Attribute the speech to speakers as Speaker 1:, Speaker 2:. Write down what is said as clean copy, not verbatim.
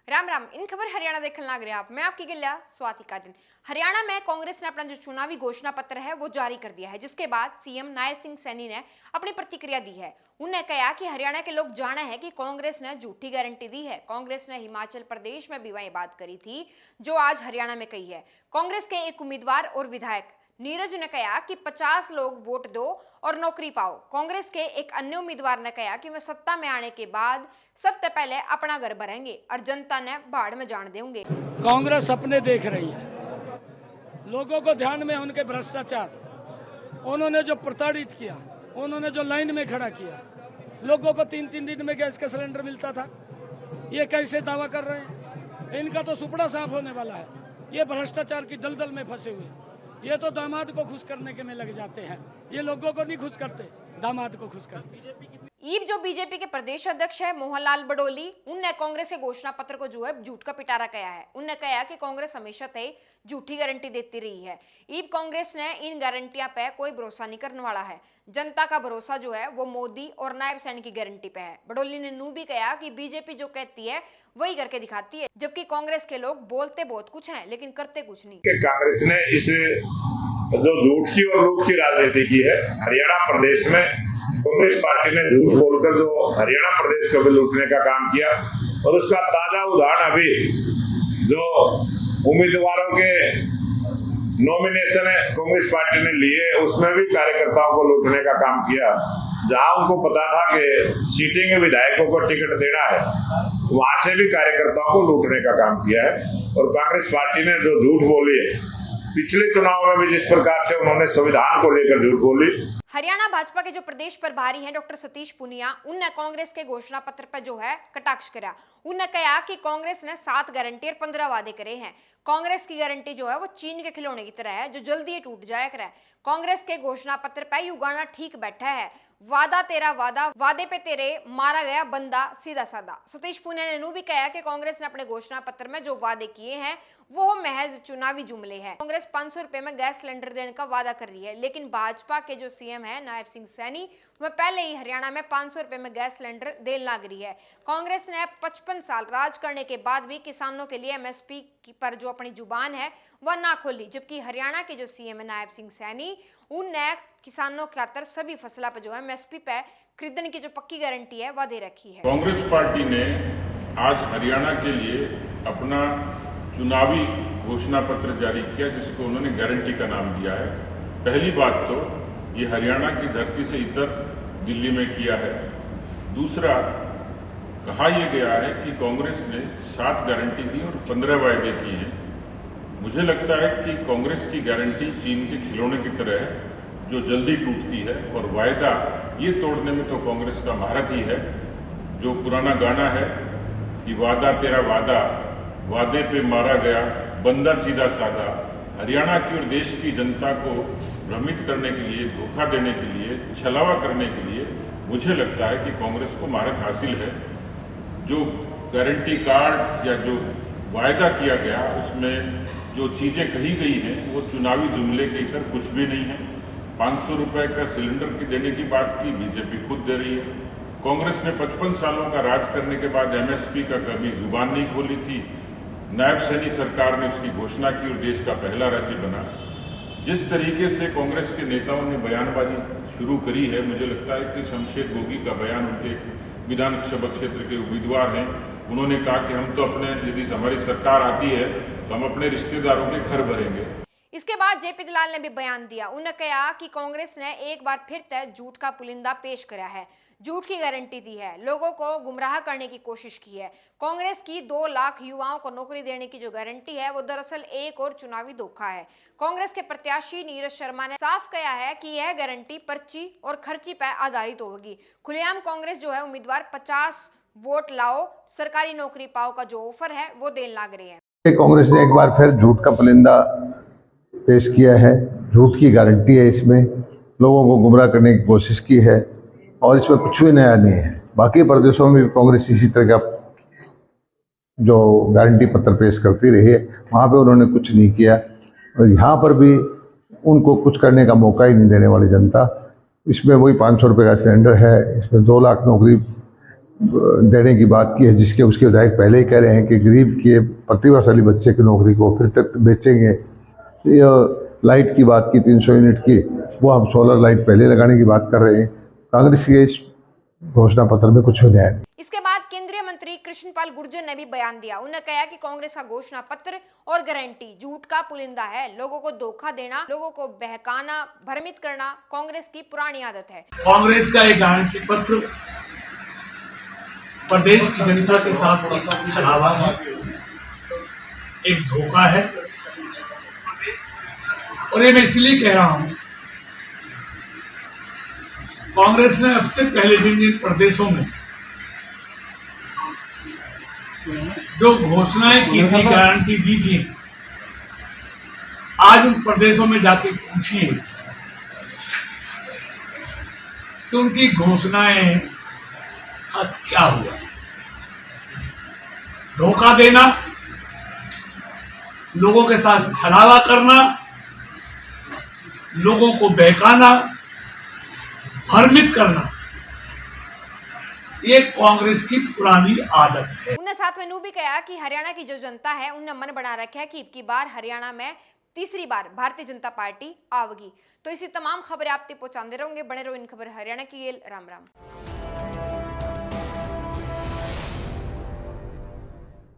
Speaker 1: राम राम। इन खबर हरियाणा देखने लग रहे आप। मैं आपकी गिल्या स्वाति का दिन। हरियाणा में कांग्रेस ने अपना जो चुनावी घोषणा पत्र है वो जारी कर दिया है, जिसके बाद सीएम नायब सिंह सैनी ने अपनी प्रतिक्रिया दी है। उन्होंने कहा कि हरियाणा के लोग जाने हैं कि कांग्रेस ने झूठी गारंटी दी है। कांग्रेस ने हिमाचल प्रदेश में भी वही बात करी थी जो आज हरियाणा में कही है। कांग्रेस के एक उम्मीदवार और विधायक नीरज ने कहा कि 50 लोग वोट दो और नौकरी पाओ। कांग्रेस के एक अन्य उम्मीदवार ने कहा कि वे सत्ता में आने के बाद सबसे पहले अपना घर भरेंगे और जनता ने बाढ़ में जान देंगे।
Speaker 2: कांग्रेस सपने देख रही है, लोगों को ध्यान में उनके भ्रष्टाचार, उन्होंने जो प्रताड़ित किया, उन्होंने जो लाइन में खड़ा किया, लोगों को 3-3 दिन में गैस का सिलेंडर मिलता था। ये कैसे दावा कर रहे हैं? इनका तो सुपड़ा साफ होने वाला है। ये भ्रष्टाचार की दलदल में फंसे हुए, ये तो दामाद को खुश करने के में लग जाते हैं। ये लोगों को नहीं खुश करते, दामाद को खुश करते।
Speaker 1: ईब जो बीजेपी के प्रदेश अध्यक्ष है मोहनलाल बडोली, उनने कांग्रेस के घोषणा पत्र को जो है झूठ का पिटारा कहा है। उनने कहा कि कांग्रेस हमेशा से झूठी गारंटी देती रही है। ईब कांग्रेस ने इन गारंटियां पे कोई भरोसा नहीं करने वाला है। जनता का भरोसा जो है वो मोदी और नायब सैनी की गारंटी पे है। बडोली ने नू भी कहा कि बीजेपी जो कहती है वही करके दिखाती है, जबकि कांग्रेस के लोग बोलते बहुत कुछ हैं लेकिन करते कुछ नहीं।
Speaker 3: कांग्रेस ने इस जो झूठ की और लूट की राजनीति की है हरियाणा प्रदेश में, कांग्रेस पार्टी ने झूठ बोलकर जो हरियाणा प्रदेश को भी लूटने का काम किया। और उसका ताजा उदाहरण अभी जो उम्मीदवारों के नॉमिनेशन कांग्रेस पार्टी ने लिए, उसमें भी कार्यकर्ताओं को लूटने का काम किया। जहां उनको पता था कि सीटिंग विधायकों को टिकट देना है, वहां से भी कार्यकर्ताओं को लूटने का काम किया है। और कांग्रेस पार्टी ने जो झूठ बोली है पिछले चुनाव में भी, जिस प्रकार से उन्होंने संविधान को लेकर झूठ बोली।
Speaker 1: हरियाणा भाजपा के जो प्रदेश प्रभारी हैं डॉक्टर सतीश पुनिया, उनने कांग्रेस के घोषणा पत्र पर जो है कटाक्ष करा। उन्होंने कहा कि कांग्रेस ने 7 गारंटी और 15 वादे करे हैं। कांग्रेस की गारंटी जो है वो चीन के खिलौने की तरह है जो जल्दी ही टूट जाया करे। कांग्रेस के घोषणा पत्र पर यू गाना ठीक बैठा है, वादा तेरा वादा, वादे पे तेरे मारा गया बंदा सीधा साधा। सतीश पुनिया ने भी कहा कि कांग्रेस ने अपने घोषणा पत्र में जो वादे किए हैं वो महज चुनावी जुमले हैं। कांग्रेस 500 रुपए में गैस सिलेंडर देने का वादा कर रही है, लेकिन भाजपा के जो सीएम है नायब सिंह सैनी, वह पहले ही हरियाणा में 500 रुपए में गैस सिलेंडर देने लग रही है। कांग्रेस ने 55 साल राज करने के बाद भी किसानों के लिए एमएसपी पर जो अपनी जुबान है वह ना खोली, जबकि हरियाणा के जो सीएम है नायब सिंह सैनी, उनने किसानों के खातर सभी फसलों पर जो है एमएसपी पे खरीदने की जो पक्की गारंटी है वह दे रखी है।
Speaker 4: कांग्रेस पार्टी ने आज हरियाणा के लिए अपना चुनावी घोषणा पत्र जारी किया, जिसको उन्होंने गारंटी का नाम दिया है। पहली बात तो ये हरियाणा की धरती से इतर दिल्ली में किया है। दूसरा, कहा यह गया है कि कांग्रेस ने 7 गारंटी दी और 15 वायदे किए हैं। मुझे लगता है कि कांग्रेस की गारंटी चीन के खिलौने की तरह है जो जल्दी टूटती है, और वायदा ये तोड़ने में तो कांग्रेस का महारत ही है। जो पुराना गाना है कि वादा तेरा वादा, वादे पे मारा गया बंदा सीधा साधा, हरियाणा की और देश की जनता को भ्रमित करने के लिए, धोखा देने के लिए, छलावा करने के लिए मुझे लगता है कि कांग्रेस को महारत हासिल है। जो गारंटी कार्ड या जो वायदा किया गया उसमें जो चीज़ें कही गई हैं वो चुनावी जुमले के इतर कुछ भी नहीं है। 500 रुपये का सिलेंडर की देने की बात की बीजेपी खुद दे रही है। कांग्रेस ने 55 सालों का राज करने के बाद एमएसपी का कभी जुबान नहीं खोली थी। नायब सैनी सरकार ने उसकी घोषणा की और देश का पहला राज्य बना। जिस तरीके से कांग्रेस के नेताओं ने बयानबाजी शुरू करी है, मुझे लगता है कि शमशेर गोगी का बयान, उनके विधानसभा क्षेत्र के उम्मीदवार हैं, उन्होंने कहा कि हम तो अपने, यदि हमारी सरकार आती है तो हम अपने रिश्तेदारों के घर भरेंगे।
Speaker 1: इसके बाद जेपी दलाल ने भी बयान दिया। उन्होंने कहा कि कांग्रेस ने एक बार फिर तक झूठ का पुलिंदा पेश करा है, झूठ की गारंटी दी है, लोगों को गुमराह करने की कोशिश की है। कांग्रेस की 2 लाख युवाओं को नौकरी देने की जो गारंटी है वो दरअसल एक और चुनावी धोखा है। कांग्रेस के प्रत्याशी नीरज शर्मा ने साफ कहा है कि यह गारंटी पर्ची और खर्ची पर आधारित होगी। खुलेआम कांग्रेस जो है उम्मीदवार 50 वोट लाओ सरकारी नौकरी पाओ का जो ऑफर है वो देने लग रहे हैं।
Speaker 5: कांग्रेस ने एक बार फिर झूठ का पुलिंदा पेश किया है। झूठ की गारंटी है, इसमें लोगों को गुमराह करने की कोशिश की है और इसमें कुछ भी नया नहीं है। बाकी प्रदेशों में भी कांग्रेस इसी तरह का जो गारंटी पत्र पेश करती रही है, वहाँ पे उन्होंने कुछ नहीं किया और यहाँ पर भी उनको कुछ करने का मौका ही नहीं देने वाली जनता। इसमें वही 500 रुपये का सिलेंडर है, इसमें 2 लाख नौकरी देने की बात की है, जिसके उसके विधायक पहले ही कह रहे हैं कि गरीब के प्रतिभाशाली बच्चे की नौकरी को फिर तक बेचेंगे। ये लाइट की बात की 300 यूनिट की, वो हम सोलर लाइट पहले लगाने की बात कर रहे हैं। कांग्रेस के इस घोषणा पत्र में कुछ न्याय नहीं।
Speaker 1: इसके बाद केंद्रीय मंत्री कृष्णपाल गुर्जर ने भी बयान दिया। उन्होंने कहा कि कांग्रेस का घोषणा पत्र और गारंटी झूठ का पुलिंदा है। लोगों को धोखा देना, लोगों को बहकाना, भ्रमित करना कांग्रेस की पुरानी आदत है।
Speaker 6: कांग्रेस का एक गारंटी पत्र प्रदेश की जनता के साथ छलावा है, एक धोखा है। और ये मैं इसलिए कह रहा हूं, कांग्रेस ने अब से पहले जिन प्रदेशों में जो घोषणाएं की थी, गारंटी दी थी, आज उन प्रदेशों में जाके पूछिए कि उनकी घोषणाएं का क्या हुआ। धोखा देना, लोगों के साथ छलावा करना, लोगों को बहकाना, भ्रमित करना, ये कांग्रेस की पुरानी आदत है।
Speaker 1: उन्होंने साथ में भी कहा कि हरियाणा की जो जनता है उन्हें मन बना रखा है कि अब की बार हरियाणा में तीसरी बार भारतीय जनता पार्टी आवेगी। तो इसी तमाम खबरें आप तक पहुंचाते रहोगे। बने रहो इन खबर हरियाणा की। राम राम।